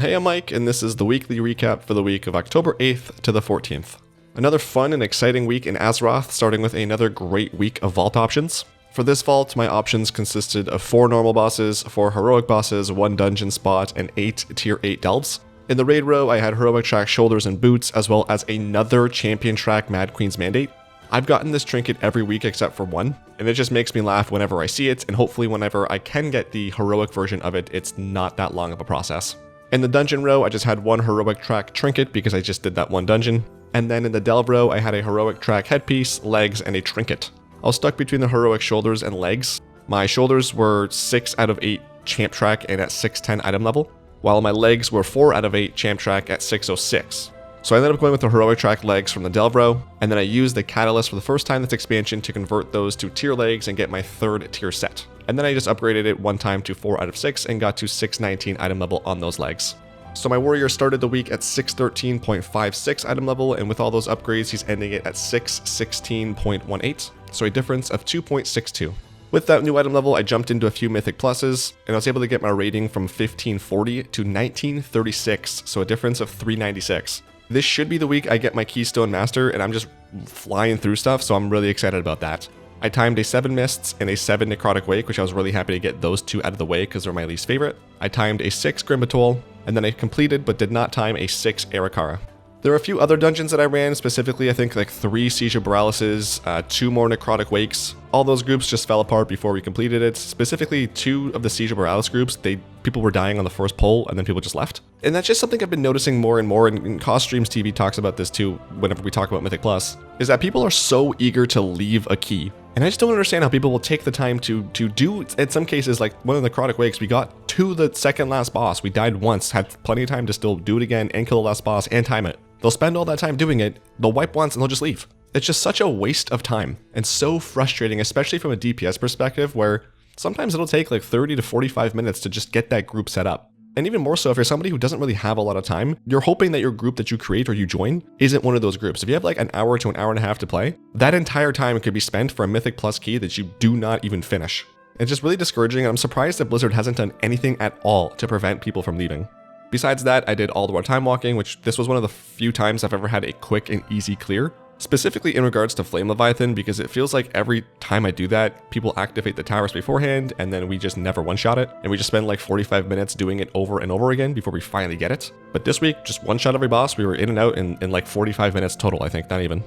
Hey, I'm Mike, and this is the weekly recap for the week of October 8th to the 14th. Another fun and exciting week in Azeroth, starting with another great week of vault options. For this vault, my options consisted of 4 normal bosses, 4 heroic bosses, 1 dungeon spot, and 8 tier 8 delves. In the raid row, I had heroic track shoulders and boots, as well as another champion track Mad Queen's Mandate. I've gotten this trinket every week except for one, and it just makes me laugh whenever I see it, and hopefully whenever I can get the heroic version of it, it's not that long of a process. In the dungeon row, I just had 1 heroic track trinket because I just did that one dungeon. And then in the delve row, I had a heroic track headpiece, legs, and a trinket. I was stuck between the heroic shoulders and legs. My shoulders were 6 out of 8 champ track and at 610 item level, while my legs were 4 out of 8 champ track at 606. So I ended up going with the heroic track legs from the delve row, and then I used the catalyst for the first time this expansion to convert those to tier legs and get my 3rd tier set. And then I just upgraded it one time to 4 out of 6 and got to 619 item level on those legs. So my warrior started the week at 613.56 item level, and with all those upgrades, he's ending it at 616.18, so a difference of 2.62. With that new item level, I jumped into a few mythic pluses, and I was able to get my rating from 1540 to 1936, so a difference of 396. This should be the week I get my Keystone Master, and I'm just flying through stuff, so I'm really excited about that. I timed a 7 Mists and a 7 Necrotic Wake, which I was really happy to get those 2 out of the way because they're my least favorite. I timed a 6 Grimbatol, and then I completed but did not time a 6 Arakara. There are a few other dungeons that I ran, specifically I think like 3 Siege of Boraleses, 2 more Necrotic Wakes. All those groups just fell apart before we completed it. Specifically 2 of the Siege of Borales groups, people were dying on the first pull and then people just left. And that's just something I've been noticing more and more, and Cost Streams TV talks about this too whenever we talk about Mythic Plus, is that people are so eager to leave a key. And I just don't understand how people will take the time to do, in some cases, like one of the Necrotic Wakes, we got to the second last boss, we died once, had plenty of time to still do it again and kill the last boss and time it. They'll spend all that time doing it, they'll wipe once and they'll just leave. It's just such a waste of time and so frustrating, especially from a DPS perspective, where sometimes it'll take like 30 to 45 minutes to just get that group set up. And even more so, if you're somebody who doesn't really have a lot of time, you're hoping that your group that you create or you join isn't one of those groups. If you have like an hour to an hour and a half to play, that entire time could be spent for a Mythic Plus key that you do not even finish. It's just really discouraging, and I'm surprised that Blizzard hasn't done anything at all to prevent people from leaving. Besides that, I did all the time walking, which this was one of the few times I've ever had a quick and easy clear. Specifically in regards to Flame Leviathan, because it feels like every time I do that, people activate the towers beforehand, and then we just never one-shot it, and we just spend like 45 minutes doing it over and over again before we finally get it. But this week, just one-shot every boss, we were in and out in like 45 minutes total, I think, not even.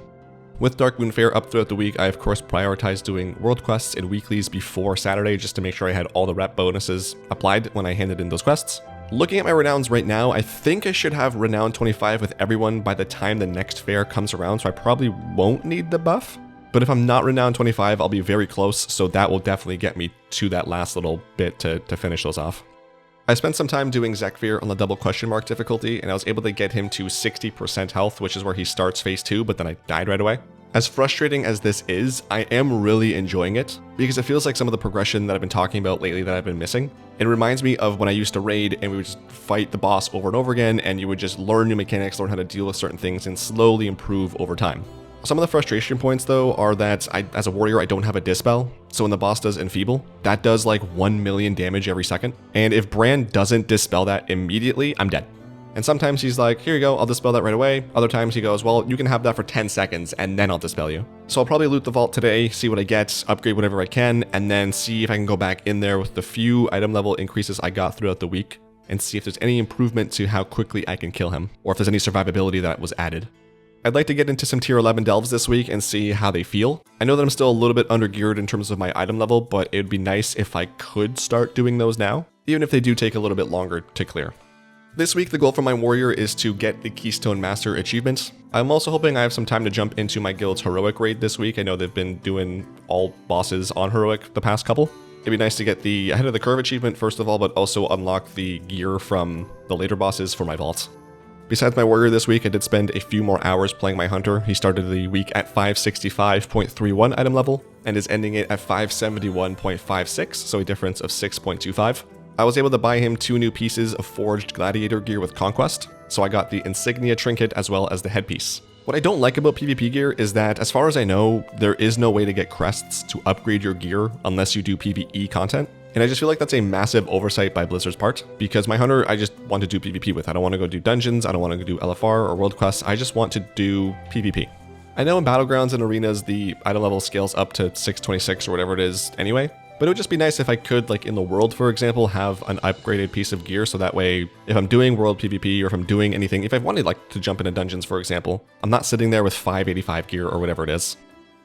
With Darkmoon Faire up throughout the week, I of course prioritized doing world quests and weeklies before Saturday just to make sure I had all the rep bonuses applied when I handed in those quests. Looking at my renowns right now, I think I should have renown 25 with everyone by the time the next fair comes around, so I probably won't need the buff. But if I'm not renowned 25, I'll be very close, so that will definitely get me to that last little bit to finish those off. I spent some time doing Zekfir on the double question mark difficulty, and I was able to get him to 60% health, which is where he starts phase 2, but then I died right away. As frustrating as this is, I am really enjoying it, because it feels like some of the progression that I've been talking about lately that I've been missing. It reminds me of when I used to raid and we would just fight the boss over and over again, and you would just learn new mechanics, learn how to deal with certain things, and slowly improve over time. Some of the frustration points though are that as a warrior, I don't have a dispel, so when the boss does enfeeble, that does like 1 million damage every second, and if Brand doesn't dispel that immediately, I'm dead. And sometimes he's like, here you go, I'll dispel that right away. Other times he goes, well, you can have that for 10 seconds and then I'll dispel you. So I'll probably loot the vault today, see what I get, upgrade whatever I can, and then see if I can go back in there with the few item level increases I got throughout the week and see if there's any improvement to how quickly I can kill him, or if there's any survivability that was added. I'd like to get into some tier 11 delves this week and see how they feel. I know that I'm still a little bit undergeared in terms of my item level, but it would be nice if I could start doing those now, even if they do take a little bit longer to clear. This week, the goal for my warrior is to get the Keystone Master achievement. I'm also hoping I have some time to jump into my guild's heroic raid this week. I know they've been doing all bosses on heroic the past couple. It'd be nice to get the Ahead of the Curve achievement first of all, but also unlock the gear from the later bosses for my vault. Besides my warrior this week, I did spend a few more hours playing my hunter. He started the week at 565.31 item level and is ending it at 571.56, so a difference of 6.25. I was able to buy him 2 new pieces of forged gladiator gear with Conquest, so I got the insignia trinket as well as the headpiece. What I don't like about PvP gear is that, as far as I know, there is no way to get crests to upgrade your gear unless you do PvE content. And I just feel like that's a massive oversight by Blizzard's part, because my hunter I just want to do PvP with. I don't want to go do dungeons, I don't want to go do LFR or world quests, I just want to do PvP. I know in Battlegrounds and Arenas the item level scales up to 626 or whatever it is anyway, but it would just be nice if I could, like in the world for example, have an upgraded piece of gear so that way if I'm doing world PvP or if I'm doing anything, if I wanted like to jump into dungeons for example, I'm not sitting there with 585 gear or whatever it is.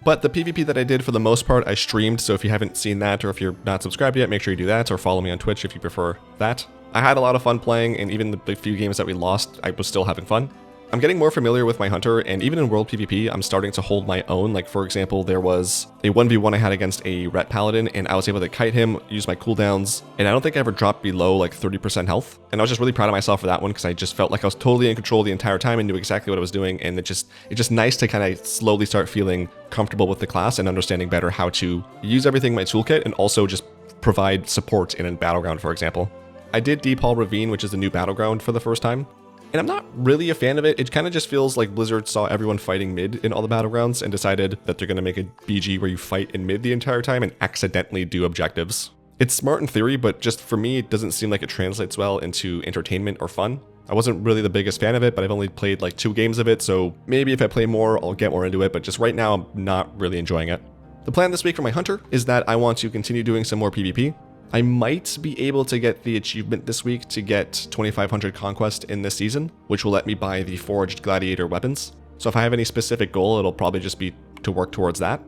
But the PvP that I did for the most part, I streamed, so if you haven't seen that or if you're not subscribed yet, make sure you do that or follow me on Twitch if you prefer that. I had a lot of fun playing, and even the few games that we lost, I was still having fun. I'm getting more familiar with my hunter, and even in world PvP, I'm starting to hold my own. Like for example, there was a 1v1 I had against a Ret Paladin, and I was able to kite him, use my cooldowns, and I don't think I ever dropped below like 30% health. And I was just really proud of myself for that one, because I just felt like I was totally in control the entire time and knew exactly what I was doing, and it's just nice to kind of slowly start feeling comfortable with the class and understanding better how to use everything in my toolkit, and also just provide support in a battleground, for example. I did Deep Hall Ravine, which is a new battleground for the first time. And I'm not really a fan of it. It kind of just feels like Blizzard saw everyone fighting mid in all the battlegrounds and decided that they're going to make a BG where you fight in mid the entire time and accidentally do objectives. It's smart in theory, but just for me, it doesn't seem like it translates well into entertainment or fun. I wasn't really the biggest fan of it, but I've only played like 2 games of it, so maybe if I play more, I'll get more into it, but just right now, I'm not really enjoying it. The plan this week for my hunter is that I want to continue doing some more PvP. I might be able to get the achievement this week to get 2500 Conquest in this season, which will let me buy the Forged Gladiator weapons. So if I have any specific goal, it'll probably just be to work towards that.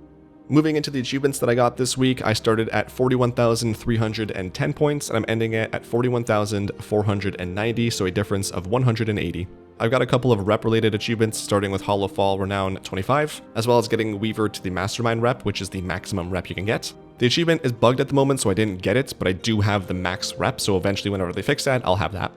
Moving into the achievements that I got this week, I started at 41,310 points, and I'm ending it at 41,490, so a difference of 180. I've got a couple of rep-related achievements, starting with Hall of Fall Renown 25, as well as getting Weaver to the Mastermind rep, which is the maximum rep you can get. The achievement is bugged at the moment, so I didn't get it, but I do have the max rep, so eventually whenever they fix that, I'll have that.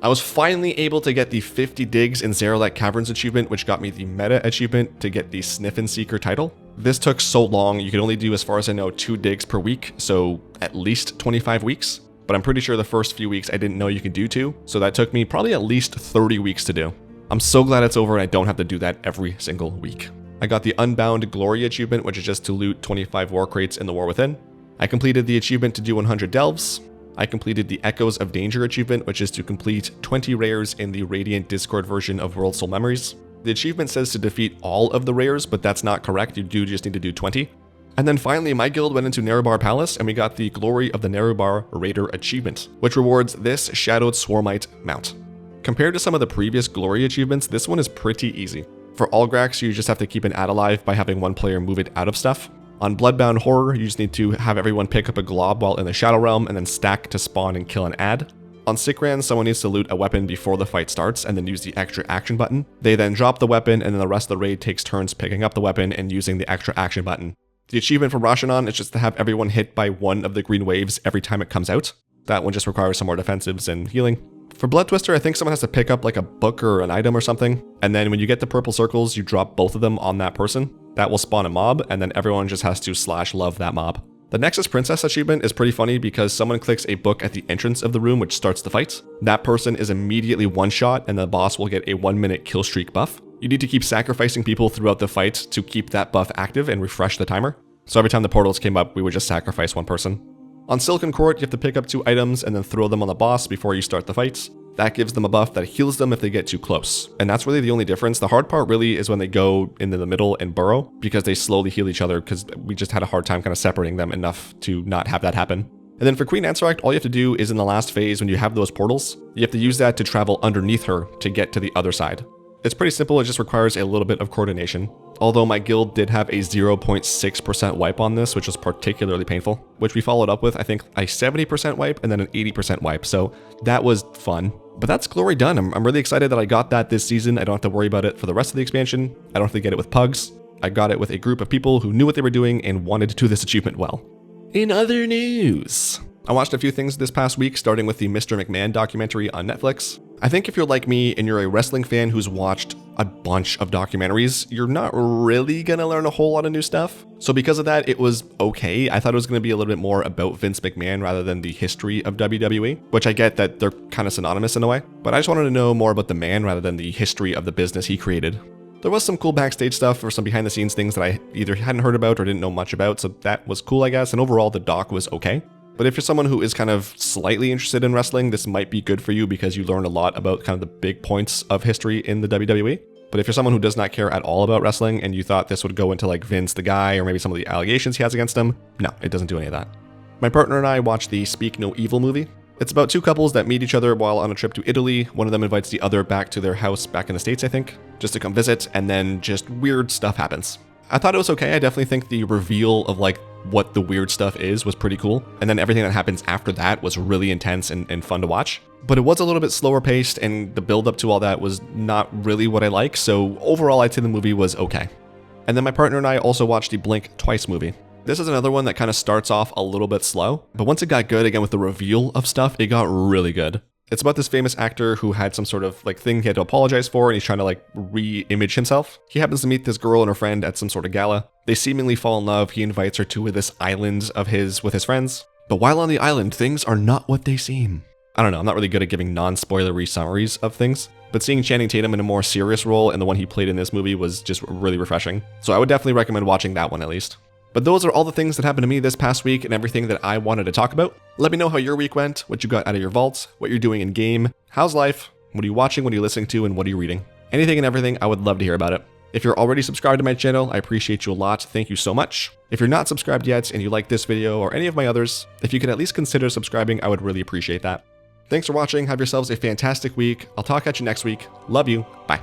I was finally able to get the 50 digs in Zaralek Caverns achievement, which got me the meta achievement to get the Sniffin Seeker title. This took so long, you could only do, as far as I know, 2 digs per week, so at least 25 weeks. But I'm pretty sure the first few weeks I didn't know you could do 2, so that took me probably at least 30 weeks to do. I'm so glad it's over and I don't have to do that every single week. I got the Unbound Glory achievement, which is just to loot 25 war crates in the War Within. I completed the achievement to do 100 delves. I completed the Echoes of Danger achievement, which is to complete 20 rares in the Radiant Discord version of World Soul Memories. The achievement says to defeat all of the rares, but that's not correct, you do just need to do 20. And then finally, my guild went into Nerubar Palace, and we got the Glory of the Nerubar Raider achievement, which rewards this Shadowed Swarmite mount. Compared to some of the previous Glory achievements, this one is pretty easy. For Algrax, you just have to keep an ad alive by having one player move it out of stuff. On Bloodbound Horror, you just need to have everyone pick up a glob while in the Shadow Realm and then stack to spawn and kill an ad. On Sikran, someone needs to loot a weapon before the fight starts and then use the extra action button. They then drop the weapon, and then the rest of the raid takes turns picking up the weapon and using the extra action button. The achievement for Rashanan is just to have everyone hit by one of the green waves every time it comes out. That one just requires some more defensives and healing. For Blood Twister, I think someone has to pick up like a book or an item or something, and then when you get the purple circles, you drop both of them on that person. That will spawn a mob, and then everyone just has to /love that mob. The Nexus Princess achievement is pretty funny because someone clicks a book at the entrance of the room, which starts the fight. That person is immediately one-shot, and the boss will get a 1-minute kill streak buff. You need to keep sacrificing people throughout the fight to keep that buff active and refresh the timer. So every time the portals came up, we would just sacrifice one person. On Silken Court, you have to pick up 2 items and then throw them on the boss before you start the fight. That gives them a buff that heals them if they get too close. And that's really the only difference. The hard part really is when they go into the middle and burrow, because they slowly heal each other, because we just had a hard time kind of separating them enough to not have that happen. And then for Queen Ansaract, all you have to do is in the last phase when you have those portals, you have to use that to travel underneath her to get to the other side. It's pretty simple, it just requires a little bit of coordination. Although my guild did have a 0.6% wipe on this, which was particularly painful, which we followed up with, I think, a 70% wipe and then an 80% wipe, so that was fun. But that's Glory done. I'm really excited that I got that this season. I don't have to worry about it for the rest of the expansion. I don't have to get it with pugs. I got it with a group of people who knew what they were doing and wanted to do this achievement well. In other news, I watched a few things this past week, starting with the Mr. McMahon documentary on Netflix. I think if you're like me and you're a wrestling fan who's watched a bunch of documentaries, you're not really gonna learn a whole lot of new stuff. So because of that, it was okay. I thought it was gonna be a little bit more about Vince McMahon rather than the history of WWE, which I get that they're kind of synonymous in a way, but I just wanted to know more about the man rather than the history of the business he created. There was some cool backstage stuff or some behind the scenes things that I either hadn't heard about or didn't know much about, so that was cool, I guess, and overall the doc was okay. But if you're someone who is kind of slightly interested in wrestling, this might be good for you because you learn a lot about kind of the big points of history in the WWE. But if you're someone who does not care at all about wrestling and you thought this would go into like Vince the guy or maybe some of the allegations he has against him, no, it doesn't do any of that. My partner and I watched the Speak No Evil movie. It's about two couples that meet each other while on a trip to Italy. One of them invites the other back to their house back in the States, I think, just to come visit, and then just weird stuff happens. I thought it was okay. I definitely think the reveal of like what the weird stuff is was pretty cool. And then everything that happens after that was really intense and fun to watch. But it was a little bit slower paced and the build up to all that was not really what I like. So overall, I'd say the movie was okay. And then my partner and I also watched the Blink Twice movie. This is another one that kind of starts off a little bit slow, but once it got good, again with the reveal of stuff, it got really good. It's about this famous actor who had some sort of like thing he had to apologize for and he's trying to like re-image himself. He happens to meet this girl and her friend at some sort of gala. They seemingly fall in love. He invites her to this island of his with his friends. But while on the island, things are not what they seem. I don't know, I'm not really good at giving non-spoilery summaries of things, but seeing Channing Tatum in a more serious role and the one he played in this movie was just really refreshing. So I would definitely recommend watching that one at least. But those are all the things that happened to me this past week and everything that I wanted to talk about. Let me know how your week went, what you got out of your vaults, what you're doing in game, how's life, what are you watching, what are you listening to, and what are you reading. Anything and everything, I would love to hear about it. If you're already subscribed to my channel, I appreciate you a lot. Thank you so much. If you're not subscribed yet and you like this video or any of my others, if you could at least consider subscribing, I would really appreciate that. Thanks for watching. Have yourselves a fantastic week. I'll talk at you next week. Love you. Bye.